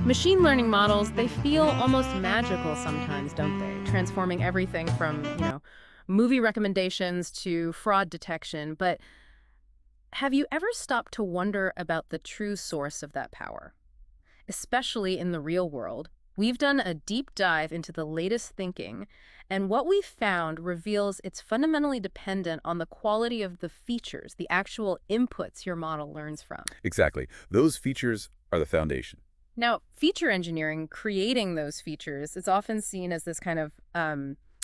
Machine learning models, they feel almost magical sometimes, don't they? Transforming everything from, movie recommendations to fraud detection. But have you ever stopped to wonder about the true source of that power? Especially in the real world. We've done a deep dive into the latest thinking, and what we found reveals it's fundamentally dependent on the quality of the features, the actual inputs your model learns from. Exactly. Those features are the foundation. Now, feature engineering, creating those features, is often seen as this kind of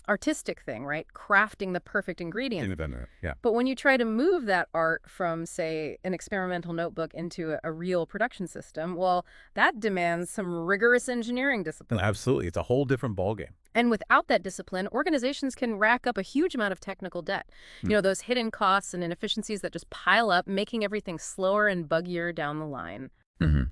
artistic thing, right? Crafting the perfect ingredient. Independent, yeah. But when you try to move that art from, say, an experimental notebook into a real production system, well, that demands some rigorous engineering No, discipline. absolutely. It's a whole different ballgame. And without that discipline, organizations can rack up a huge amount of technical debt. Hmm. Those hidden costs and inefficiencies that just pile up, making everything slower and buggier down the line. hmm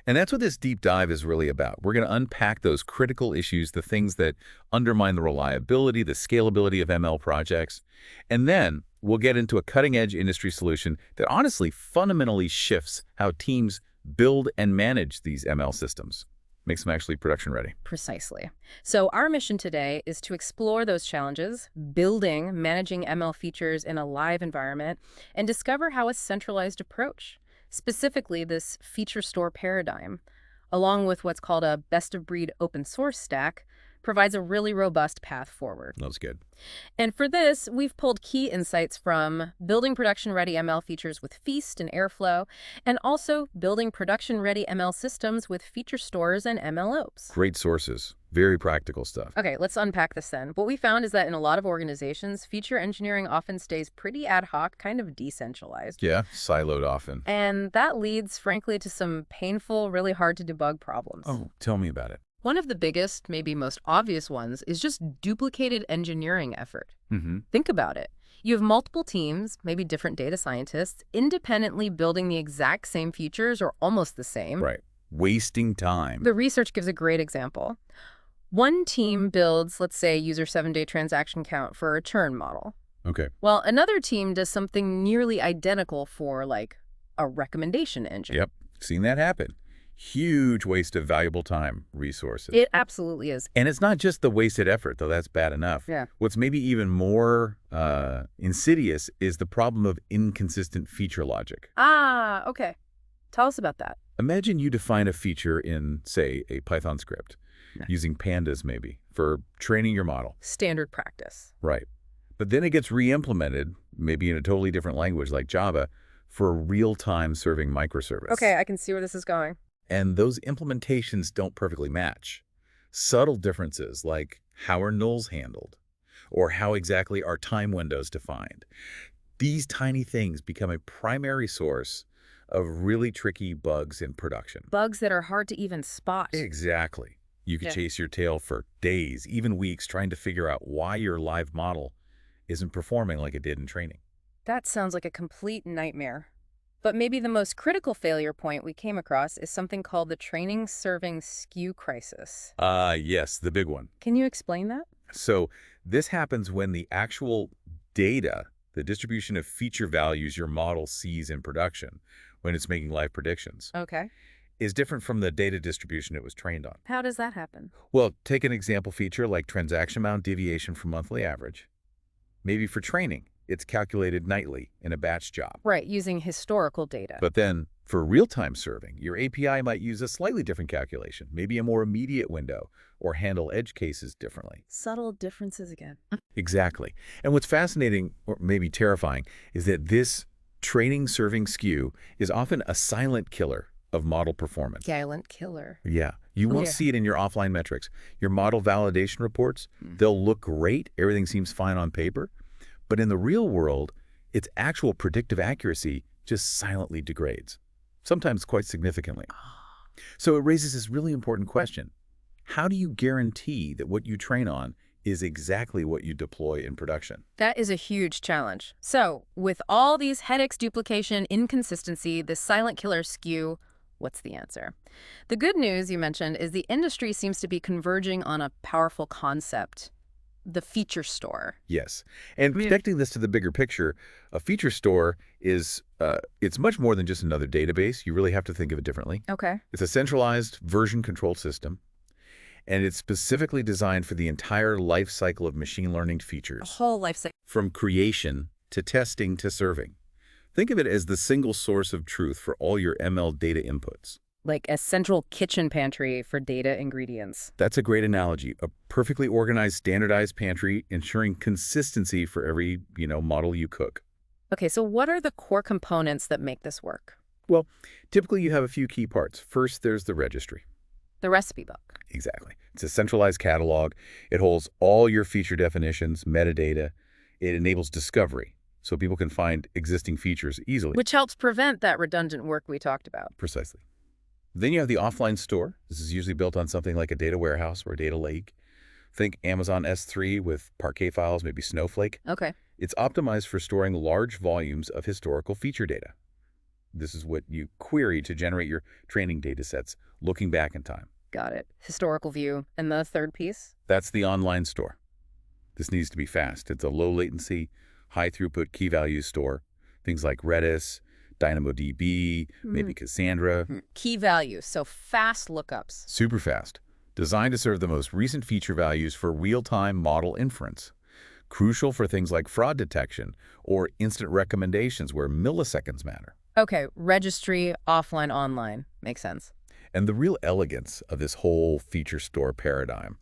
And that's what this deep dive is really about. We're going to unpack those critical issues, the things that undermine the reliability, the scalability of ML projects. And then we'll get into a cutting-edge industry solution that honestly fundamentally shifts how teams build and manage these ML systems. Makes them actually production ready. Precisely. So our mission today is to explore those challenges, building, managing ML features in a live environment, and discover how a centralized approach, specifically this feature store paradigm, along with what's called a best-of-breed open source stack, provides a really robust path forward. That's good. And for this, we've pulled key insights from building production-ready ML features with Feast and Airflow, and also building production-ready ML systems with feature stores and MLOps. Great sources. Very practical stuff. Okay, let's unpack this then. What we found is that in a lot of organizations, feature engineering often stays pretty ad hoc, kind of decentralized. Yeah, siloed often. And that leads, frankly, to some painful, really hard to debug problems. Oh, tell me about it. One of the biggest, maybe most obvious ones, is just duplicated engineering effort. Mm-hmm. Think about it. You have multiple teams, maybe different data scientists, independently building the exact same features or almost the same. Right. Wasting time. The research gives a great example. One team builds, let's say, user 7-day transaction count for a churn model, Okay. while another team does something nearly identical for, like, a recommendation engine. Yep. Seen that happen. Huge waste of valuable time, resources. It absolutely is. And it's not just the wasted effort, though that's bad enough. Yeah. What's maybe even more insidious is the problem of inconsistent feature logic. Ah, okay. Tell us about that. Imagine you define a feature in, say, a Python script, Yeah. using pandas maybe, for training your model. Standard practice. Right. But then it gets re-implemented, maybe in a totally different language like Java, for a real-time serving microservice. Okay, I can see where this is going. And those implementations don't perfectly match. Subtle differences like how are nulls handled, or how exactly are time windows defined. These tiny things become a primary source of really tricky bugs in production. Bugs that are hard to even spot. Exactly. You could Yeah. chase your tail for days, even weeks, trying to figure out why your live model isn't performing like it did in training. That sounds like a complete nightmare. But maybe the most critical failure point we came across is something called the training serving skew crisis. Yes, the big one. Can you explain that? So this happens when the actual data, the distribution of feature values your model sees in production when it's making live predictions, Okay. is different from the data distribution it was trained on. How does that happen? Well, take an example feature like transaction amount deviation from monthly average. Maybe for training, it's calculated nightly in a batch job. Right, using historical data. But then for real-time serving, your API might use a slightly different calculation, maybe a more immediate window, or handle edge cases differently. Subtle differences again. Exactly. And what's fascinating, or maybe terrifying, is that this training serving skew is often a silent killer of model performance. Silent killer. Yeah. You won't Yeah. see it in your offline metrics. Your model validation reports, Hmm. they'll look great. Everything seems fine on paper. But in the real world, its actual predictive accuracy just silently degrades, sometimes quite significantly. So it raises this really important question. How do you guarantee that what you train on is exactly what you deploy in production? That is a huge challenge. So, with all these headaches, duplication, inconsistency, the silent killer skew, what's the answer? The good news you mentioned is the industry seems to be converging on a powerful concept: the feature store. Yes. And connecting this to the bigger picture, a feature store is, it's much more than just another database. You really have to think of it differently. Okay. It's a centralized version control system, and it's specifically designed for the entire life cycle of machine learning A features, whole life cycle. from creation to testing to serving. Think of it as the single source of truth for all your ML data inputs. Like a central kitchen pantry for data ingredients. That's a great analogy. A perfectly organized, standardized pantry, ensuring consistency for every, model you cook. Okay, so what are the core components that make this work? Well, typically you have a few key parts. First, there's the registry. The recipe book. Exactly. It's a centralized catalog. It holds all your feature definitions, metadata. It enables discovery, so people can find existing features easily. Which helps prevent that redundant work we talked about. Precisely. Then you have the offline store. This is usually built on something like a data warehouse or a data lake. Think Amazon S3 with Parquet files, maybe Snowflake. Okay. It's optimized for storing large volumes of historical feature data. This is what you query to generate your training data sets, looking back in time. Got it. Historical view. And the third piece? That's the online store. This needs to be fast. It's a low latency, high throughput key value store. Things like Redis, DynamoDB, maybe Cassandra. Key value, so fast lookups. Super fast. Designed to serve the most recent feature values for real-time model inference. Crucial for things like fraud detection or instant recommendations where milliseconds matter. Okay, registry, offline, online. Makes sense. And the real elegance of this whole feature store paradigm,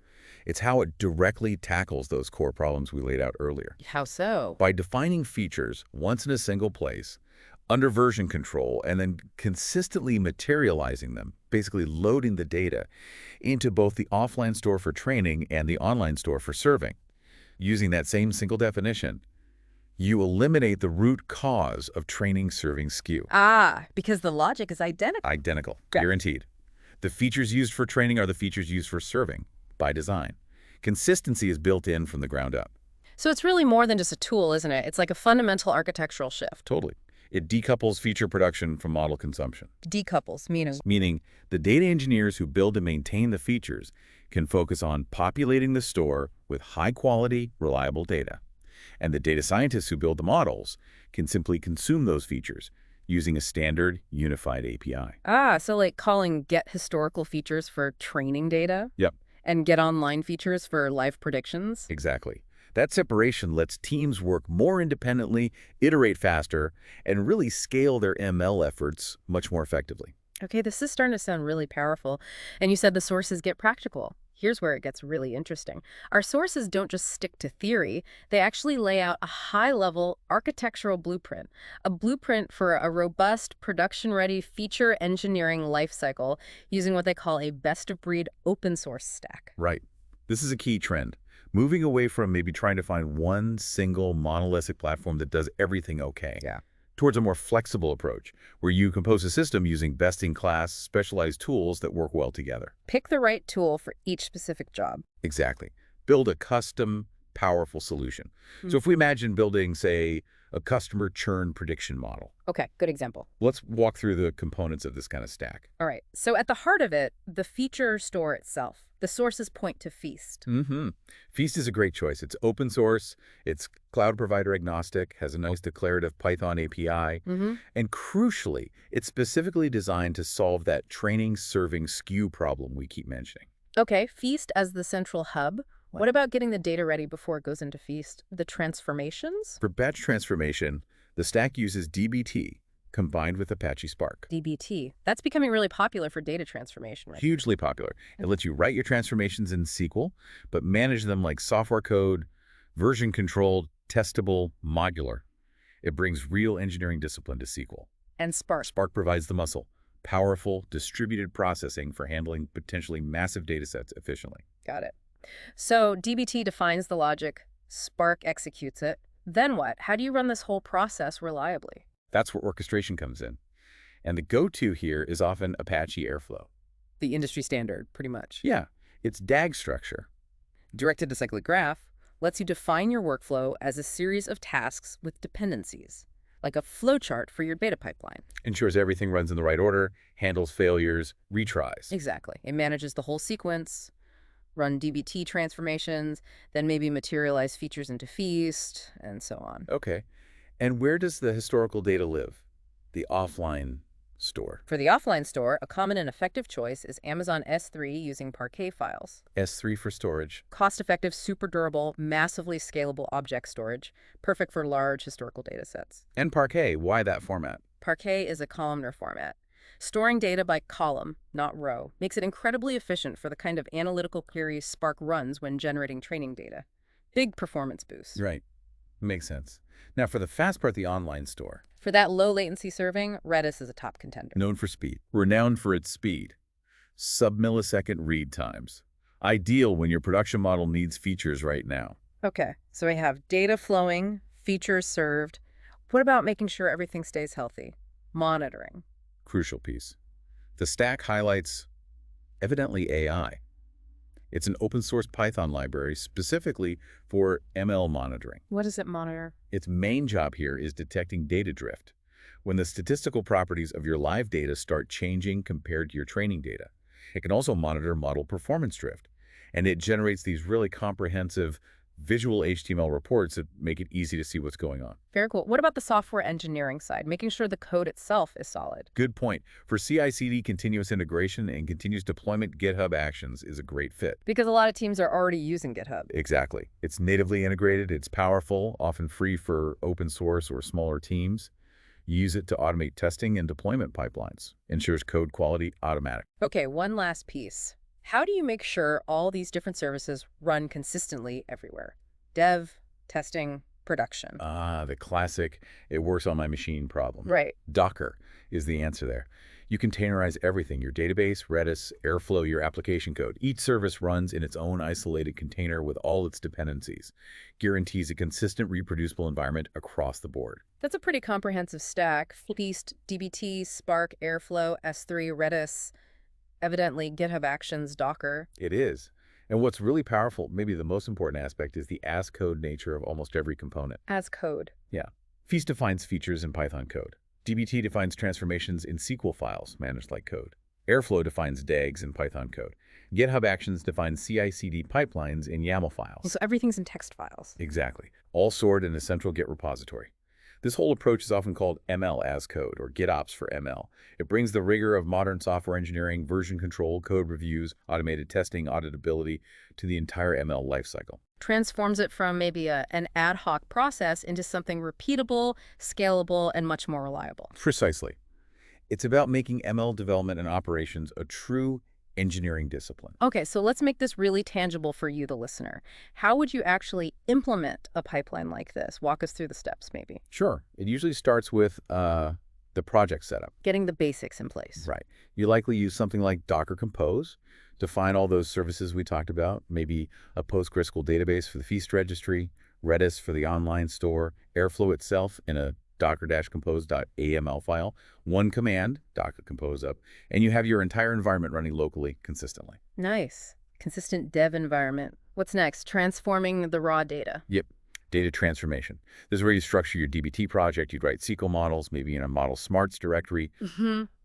it's how it directly tackles those core problems we laid out earlier. How so? By defining features once in a single place, under version control, and then consistently materializing them, basically loading the data into both the offline store for training and the online store for serving. Using that same single definition, you eliminate the root cause of training serving skew. Ah, because the logic is identical. Identical, Right. guaranteed. The features used for training are the features used for serving, by design. Consistency is built in from the ground up. So it's really more than just a tool, isn't it? It's like a fundamental architectural shift. Totally. It decouples feature production from model consumption. Decouples, Meaning, the data engineers who build and maintain the features can focus on populating the store with high-quality, reliable data. And the data scientists who build the models can simply consume those features using a standard, unified API. Ah, so like calling get historical features for training data? Yep. And get online features for live predictions? Exactly. That separation lets teams work more independently, iterate faster, and really scale their ML efforts much more effectively. Okay, this is starting to sound really powerful. And you said the sources get practical. Here's where it gets really interesting. Our sources don't just stick to theory. They actually lay out a high-level architectural blueprint, a blueprint for a robust, production-ready feature engineering lifecycle using what they call a best-of-breed open-source stack. Right. This is a key trend. Moving away from maybe trying to find one single monolithic platform that does everything okay. Yeah. Towards a more flexible approach, where you compose a system using best-in-class, specialized tools that work well together. Pick the right tool for each specific job. Exactly. Build a custom, powerful solution. So if we imagine building, say, a customer churn prediction model, Okay, good example. let's walk through the components of this kind of stack. All right, so at the heart of it, the feature store itself. The sources point to Feast. Feast is a great choice. It's open source, it's cloud provider agnostic, has a nice declarative Python API, and crucially, it's specifically designed to solve that training serving skew problem we keep mentioning. Okay, Feast as the central hub. What about getting the data ready before it goes into Feast? The transformations? For batch transformation, the stack uses dbt combined with Apache Spark. dbt. That's becoming really popular for data transformation, right? Hugely popular. It lets you write your transformations in SQL, but manage them like software code, version controlled, testable, modular. It brings real engineering discipline to SQL. And Spark. Spark provides the muscle, powerful, distributed processing for handling potentially massive data sets efficiently. Got it. So dbt defines the logic, Spark executes it. Then what? How do you run this whole process reliably? That's where orchestration comes in. And the go-to here is often Apache Airflow. The industry standard, pretty much. Yeah, it's DAG structure. Directed to cyclic graph lets you define your workflow as a series of tasks with dependencies, like a flowchart for your data pipeline. Ensures everything runs in the right order, handles failures, retries. Exactly. It manages the whole sequence, run DBT transformations, then maybe materialize features into feast, and so on. Okay. And where does the historical data live? The offline store. For the offline store, a common and effective choice is Amazon S3 using Parquet files. S3 for storage. Cost-effective, super durable, massively scalable object storage, perfect for large historical data sets. And Parquet, why that format? Parquet is a columnar format. Storing data by column, not row, makes it incredibly efficient for the kind of analytical queries Spark runs when generating training data. Big performance boost. Right. Makes sense. Now for the fast part, the online store. For that low latency serving, Redis is a top contender. Known for speed. Renowned for its speed. Sub-millisecond read times. Ideal when your production model needs features right now. Okay, so we have data flowing, features served. What about making sure everything stays healthy? Monitoring. Crucial piece. The stack highlights, evidently, AI. It's an open source Python library specifically for ML monitoring. What does it monitor? Its main job here is detecting data drift. When the statistical properties of your live data start changing compared to your training data. It can also monitor model performance drift. And it generates these really comprehensive visual HTML reports that make it easy to see what's going on. Very cool. What about the software engineering side, making sure the code itself is solid? Good point. For CI/CD continuous integration and continuous deployment, GitHub Actions is a great fit. Because a lot of teams are already using GitHub. Exactly. It's natively integrated, it's powerful, often free for open source or smaller teams. Use it to automate testing and deployment pipelines. Ensures code quality automatic. Okay, one last piece. How do you make sure all these different services run consistently everywhere? Dev, testing, production. The classic, it works on my machine problem. Right. Docker is the answer there. You containerize everything, your database, Redis, Airflow, your application code. Each service runs in its own isolated container with all its dependencies. Guarantees a consistent, reproducible environment across the board. That's a pretty comprehensive stack. Feast, DBT, Spark, Airflow, S3, Redis, evidently GitHub Actions, Docker. It is. And what's really powerful, maybe the most important aspect, is the as code nature of almost every component. As code. Yeah. Feast defines features in Python code. DBT defines transformations in SQL files managed like code. Airflow defines DAGs in Python code. GitHub Actions defines CI/CD pipelines in YAML files. So everything's in text files. Exactly. All stored in a central Git repository. This whole approach is often called ML as code, or GitOps for ML. It brings the rigor of modern software engineering, version control, code reviews, automated testing, auditability to the entire ML lifecycle. Transforms it from maybe an ad hoc process into something repeatable, scalable, and much more reliable. Precisely. It's about making ML development and operations a true engineering discipline. Okay, so let's make this really tangible for you, the listener. How would you actually implement a pipeline like this? Walk us through the steps, maybe. Sure. It usually starts with the project setup. Getting the basics in place. Right. You likely use something like Docker Compose to find all those services we talked about, maybe a PostgreSQL database for the Feast registry, Redis for the online store, Airflow itself in a docker-compose.aml file, one command, docker compose up, and you have your entire environment running locally consistently. Nice. Consistent dev environment. What's next? Transforming the raw data. Yep. Data transformation. This is where you structure your DBT project. You'd write SQL models, maybe in a model smarts directory,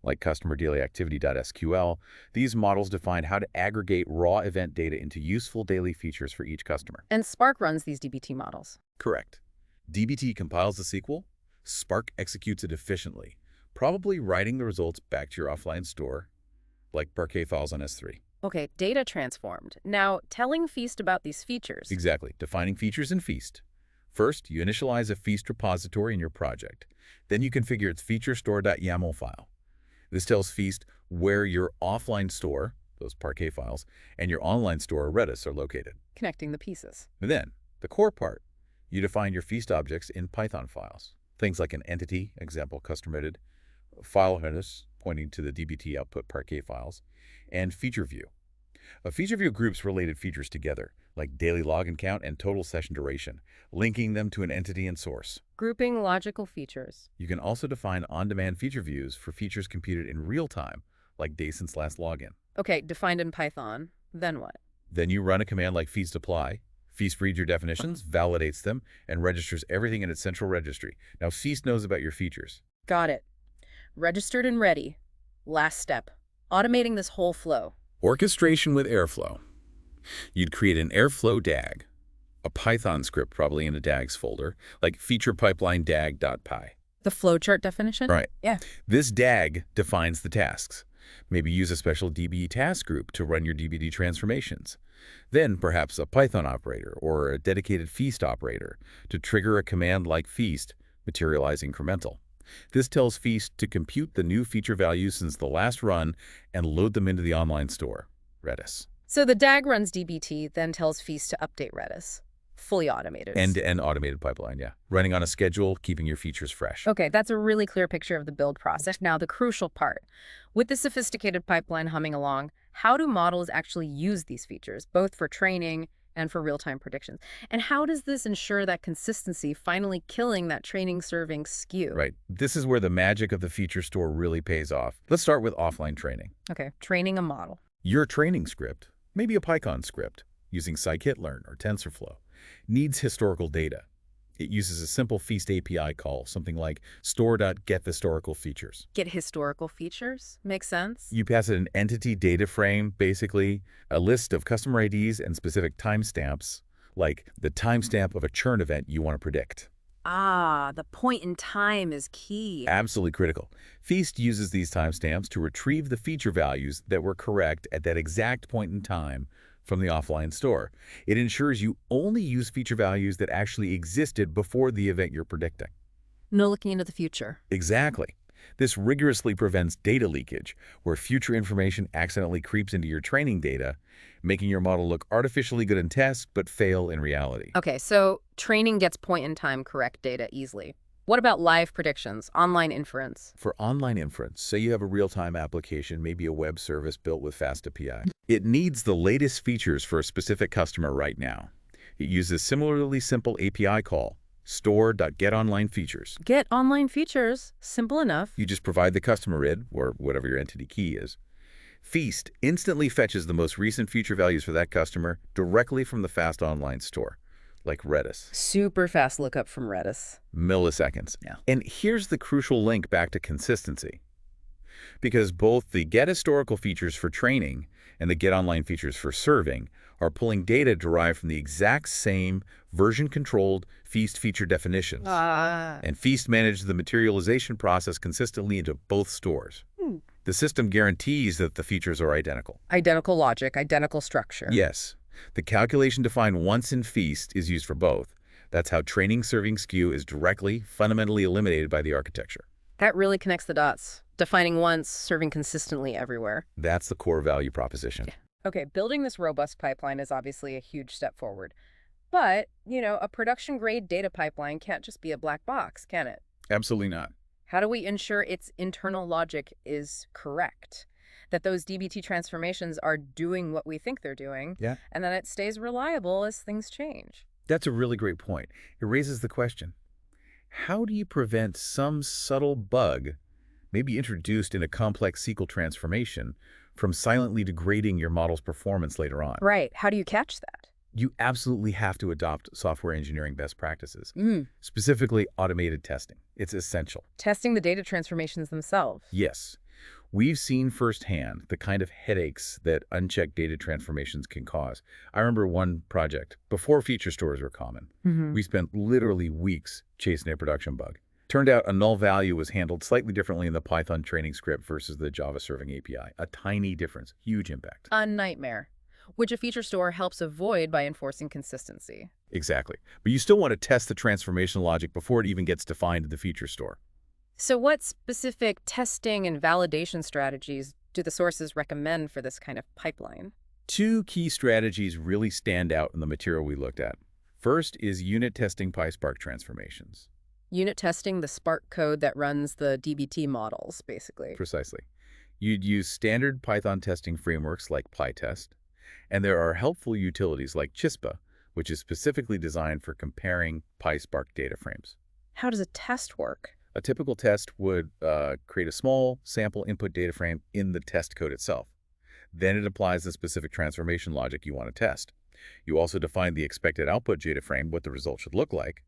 like customer daily activity.sql. These models define how to aggregate raw event data into useful daily features for each customer. And Spark runs these DBT models. Correct. DBT compiles the SQL. Spark executes it efficiently, probably writing the results back to your offline store, like Parquet files on S3. Okay, data transformed. Now, telling Feast about these features. Exactly. Defining features in Feast. First, you initialize a Feast repository in your project. Then you configure its featurestore.yaml file. This tells Feast where your offline store, those Parquet files, and your online store, Redis, are located. Connecting the pieces. And then, the core part, you define your Feast objects in Python files. Things like an entity, example custom-rated, file headers pointing to the DBT output Parquet files, and feature view. A feature view groups related features together, like daily login count and total session duration, linking them to an entity and source. Grouping logical features. You can also define on-demand feature views for features computed in real time, like days since last login. Okay, defined in Python. Then what? Then you run a command like feast apply. Feast reads your definitions, validates them, and registers everything in its central registry. Now, Feast knows about your features. Got it. Registered and ready. Last step. Automating this whole flow. Orchestration with Airflow. You'd create an Airflow DAG, a Python script probably in a DAGs folder, like feature pipeline dag.py. The flowchart definition? Right. Yeah. This DAG defines the tasks. Maybe use a special DB task group to run your DBT transformations. Then perhaps a Python operator or a dedicated feast operator to trigger a command like feast, materialize incremental. This tells feast to compute the new feature values since the last run and load them into the online store, Redis. So the DAG runs DBT, then tells feast to update Redis. Fully automated. End-to-end automated pipeline, yeah. Running on a schedule, keeping your features fresh. Okay, that's a really clear picture of the build process. Now, the crucial part. With the sophisticated pipeline humming along, how do models actually use these features, both for training and for real-time predictions? And how does this ensure that consistency, finally killing that training-serving skew? Right. This is where the magic of the feature store really pays off. Let's start with offline training. Okay, training a model. Your training script, maybe a Python script, using scikit-learn or TensorFlow, needs historical data. It uses a simple Feast API call, something like store.getHistoricalFeatures. Get historical features? Makes sense. You pass it an entity data frame, basically, a list of customer IDs and specific timestamps, like the timestamp of a churn event you want to predict. Ah, the point in time is key. Absolutely critical. Feast uses these timestamps to retrieve the feature values that were correct at that exact point in time from the offline store. It ensures you only use feature values that actually existed before the event you're predicting. No looking into the future. Exactly. This rigorously prevents data leakage, where future information accidentally creeps into your training data, making your model look artificially good in tests but fail in reality. Okay, so training gets point-in-time correct data easily. What about live predictions, online inference? For online inference, say you have a real-time application, maybe a web service built with fast API. It needs the latest features for a specific customer right now. It uses similarly simple API call, store.getOnlineFeatures. Get online features. Simple enough. You just provide the customer ID, or whatever your entity key is. Feast instantly fetches the most recent feature values for that customer directly from the fast online store, like Redis. Super fast lookup from Redis. Milliseconds. Yeah. And here's the crucial link back to consistency. Because both the get historical features for training and the get online features for serving are pulling data derived from the exact same version-controlled Feast feature definitions. And Feast manages the materialization process consistently into both stores. The system guarantees that the features are identical. Identical logic, identical structure. Yes. The calculation defined once in Feast is used for both. That's how training serving skew is directly, fundamentally eliminated by the architecture. That really connects the dots. Defining once, serving consistently everywhere. That's the core value proposition. Yeah. Okay, building this robust pipeline is obviously a huge step forward. But, a production-grade data pipeline can't just be a black box, can it? Absolutely not. How do we ensure its internal logic is correct? That those DBT transformations are doing what we think they're doing, and that it stays reliable as things change? That's a really great point. It raises the question, how do you prevent some subtle bug, maybe introduced in a complex SQL transformation, from silently degrading your model's performance later on? Right. How do you catch that? You absolutely have to adopt software engineering best practices, specifically automated testing. It's essential. Testing the data transformations themselves. Yes. We've seen firsthand the kind of headaches that unchecked data transformations can cause. I remember one project, before feature stores were common. We spent literally weeks chasing a production bug. Turned out a null value was handled slightly differently in the Python training script versus the Java serving API. A tiny difference, huge impact. A nightmare, which a feature store helps avoid by enforcing consistency. Exactly. But you still want to test the transformation logic before it even gets defined in the feature store. So what specific testing and validation strategies do the sources recommend for this kind of pipeline? Two key strategies really stand out in the material we looked at. First is unit testing PySpark transformations. Unit testing the Spark code that runs the DBT models, basically. Precisely. You'd use standard Python testing frameworks like PyTest, and there are helpful utilities like Chispa, which is specifically designed for comparing PySpark data frames. How does a test work? A typical test would create a small sample input data frame in the test code itself. Then it applies the specific transformation logic you want to test. You also define the expected output data frame, what the result should look like.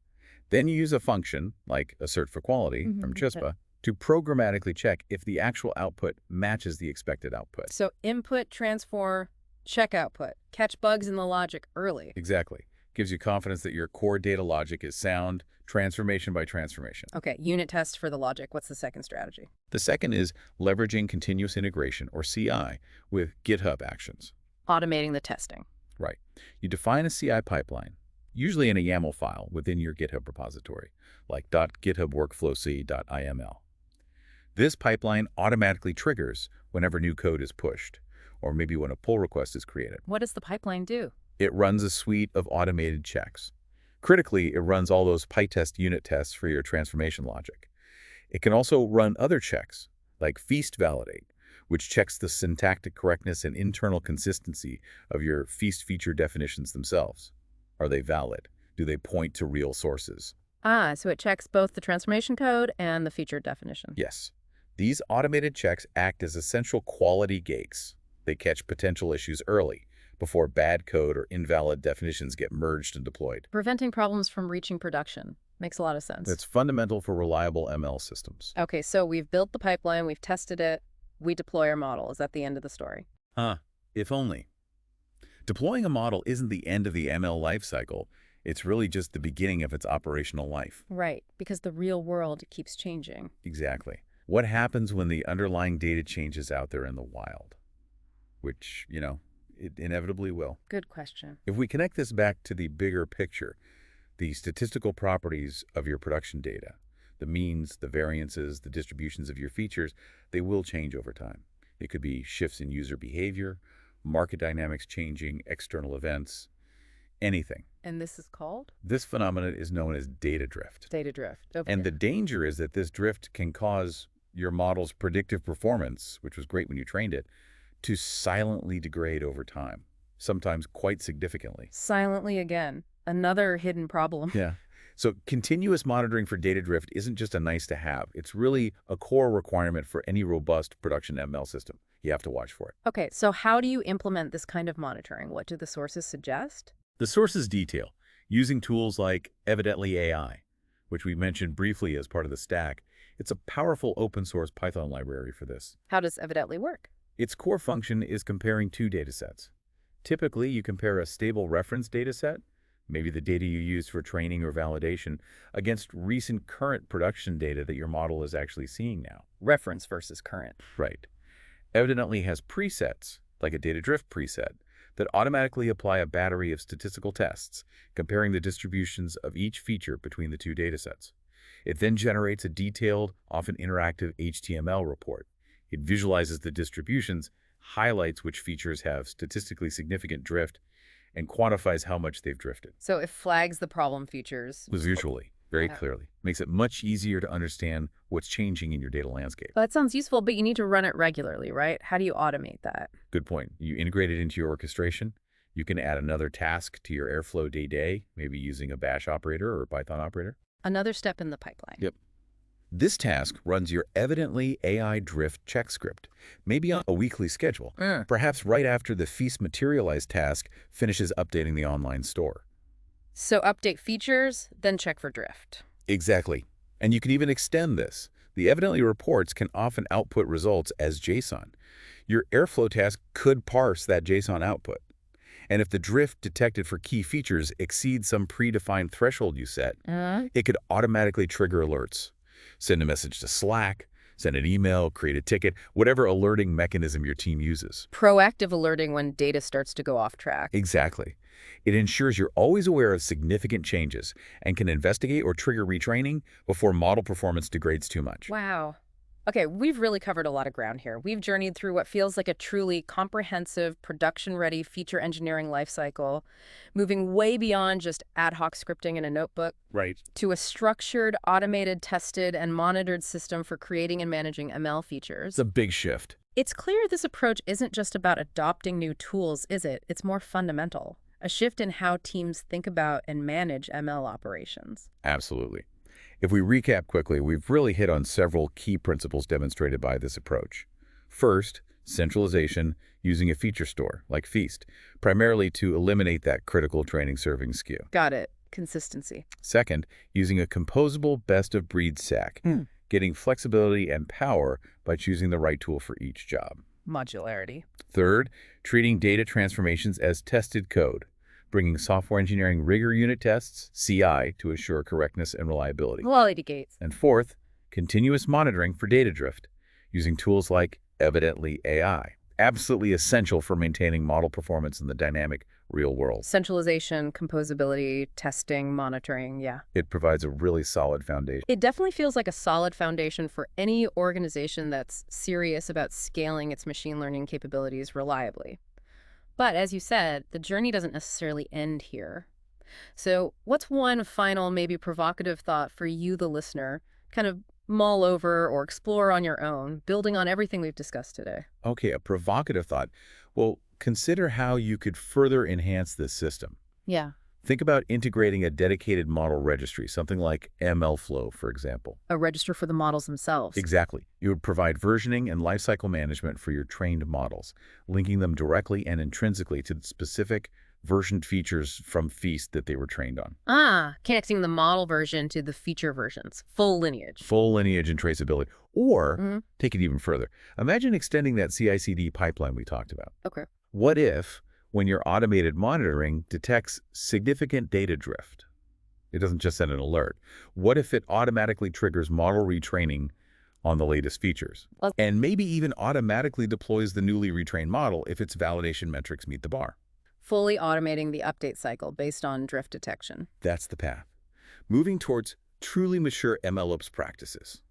Then you use a function, like assert for quality from Chispa, to programmatically check if the actual output matches the expected output. So input, transform, Check output. Catch bugs in the logic early. Exactly. Gives you confidence that your core data logic is sound, transformation by transformation. Okay, unit test for the logic. What's the second strategy? The second is leveraging continuous integration, or CI, with GitHub Actions. Automating the testing. Right. You define a CI pipeline, usually in a YAML file within your GitHub repository, like .githubworkflowc.iml. This pipeline automatically triggers whenever new code is pushed, or maybe when a pull request is created. What does the pipeline do? It runs a suite of automated checks. Critically, it runs all those PyTest unit tests for your transformation logic. It can also run other checks, like feast validate, which checks the syntactic correctness and internal consistency of your feast feature definitions themselves. Are they valid? Do they point to real sources? Ah, so it checks both the transformation code and the feature definition. Yes. These automated checks act as essential quality gates. They catch potential issues early, before bad code or invalid definitions get merged and deployed. Preventing problems from reaching production. Makes a lot of sense. That's fundamental for reliable ML systems. Okay, so we've built the pipeline, we've tested it, we deploy our model. Is that the end of the story? If only. Deploying a model isn't the end of the ML lifecycle. It's really just the beginning of its operational life. Right, because the real world keeps changing. Exactly. What happens when the underlying data changes out there in the wild? Which, it inevitably will. Good question. If we connect this back to the bigger picture, the statistical properties of your production data, the means, the variances, the distributions of your features, they will change over time. It could be shifts in user behavior, market dynamics changing, external events, anything. And this is called? This phenomenon is known as data drift. Data drift. Okay. And the danger is that this drift can cause your model's predictive performance, which was great when you trained it, to silently degrade over time, sometimes quite significantly. Silently again. Another hidden problem. Yeah. So continuous monitoring for data drift isn't just a nice to have. It's really a core requirement for any robust production ML system. You have to watch for it. Okay, so how do you implement this kind of monitoring? What do the sources suggest? The sources detail, using tools like Evidently AI, which we mentioned briefly as part of the stack. It's a powerful open source Python library for this. How does Evidently work? Its core function is comparing two datasets. Typically, you compare a stable reference dataset, maybe the data you use for training or validation, against recent current production data that your model is actually seeing now. Reference versus current. Right. Evidently has presets, like a data drift preset, that automatically apply a battery of statistical tests, comparing the distributions of each feature between the two datasets. It then generates a detailed, often interactive HTML report. It visualizes the distributions, highlights which features have statistically significant drift, and quantifies how much they've drifted. So it flags the problem features. Visually, very clearly. Makes it much easier to understand what's changing in your data landscape. That sounds useful, but you need to run it regularly, right? How do you automate that? Good point. You integrate it into your orchestration. You can add another task to your Airflow day, maybe using a bash operator or a Python operator. Another step in the pipeline. Yep. This task runs your Evidently AI drift check script, maybe on a weekly schedule, perhaps right after the feast materialize task finishes updating the online store. So update features, then check for drift. Exactly. And you can even extend this. The Evidently reports can often output results as JSON. Your Airflow task could parse that JSON output. And if the drift detected for key features exceeds some predefined threshold you set, it could automatically trigger alerts. Send a message to Slack, send an email, create a ticket, whatever alerting mechanism your team uses. Proactive alerting when data starts to go off track. Exactly. It ensures you're always aware of significant changes and can investigate or trigger retraining before model performance degrades too much. Wow. Okay, we've really covered a lot of ground here. We've journeyed through what feels like a truly comprehensive, production-ready feature engineering lifecycle, moving way beyond just ad hoc scripting in a notebook to a structured, automated, tested, and monitored system for creating and managing ML features. It's a big shift. It's clear this approach isn't just about adopting new tools, is it? It's more fundamental. A shift in how teams think about and manage ML operations. Absolutely. If we recap quickly, we've really hit on several key principles demonstrated by this approach. First, centralization using a feature store, like Feast, primarily to eliminate that critical training serving skew. Got it. Consistency. Second, using a composable best-of-breed stack, getting flexibility and power by choosing the right tool for each job. Modularity. Third, treating data transformations as tested code, bringing software engineering rigor unit tests, CI, to assure correctness and reliability. Quality gates. And fourth, continuous monitoring for data drift, using tools like Evidently AI, absolutely essential for maintaining model performance in the dynamic real world. Centralization, composability, testing, monitoring, yeah. It provides a really solid foundation. It definitely feels like a solid foundation for any organization that's serious about scaling its machine learning capabilities reliably. But as you said, the journey doesn't necessarily end here. So, what's one final, maybe provocative thought for you, the listener, kind of mull over or explore on your own, building on everything we've discussed today? Okay, a provocative thought. Well, consider how you could further enhance this system. Yeah. Think about integrating a dedicated model registry, something like MLflow, for example. A register for the models themselves. Exactly. You would provide versioning and lifecycle management for your trained models, linking them directly and intrinsically to the specific versioned features from Feast that they were trained on. Ah, connecting the model version to the feature versions. Full lineage. Full lineage and traceability. Or, Hmm. take it even further, imagine extending that CI/CD pipeline we talked about. Okay. What if, when your automated monitoring detects significant data drift, it doesn't just send an alert? What if it automatically triggers model retraining on the latest features? Well, And maybe even automatically deploys the newly retrained model if its validation metrics meet the bar. fully automating the update cycle based on drift detection. That's the path. Moving towards truly mature MLOps practices.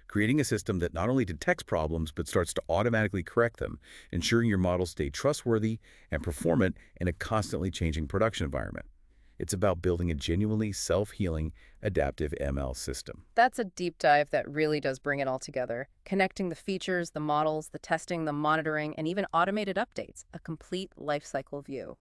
Creating a system that not only detects problems, but starts to automatically correct them, ensuring your models stay trustworthy and performant in a constantly changing production environment. It's about building a genuinely self-healing, adaptive ML system. That's a deep dive that really does bring it all together, connecting the features, the models, the testing, the monitoring, and even automated updates, a complete lifecycle view.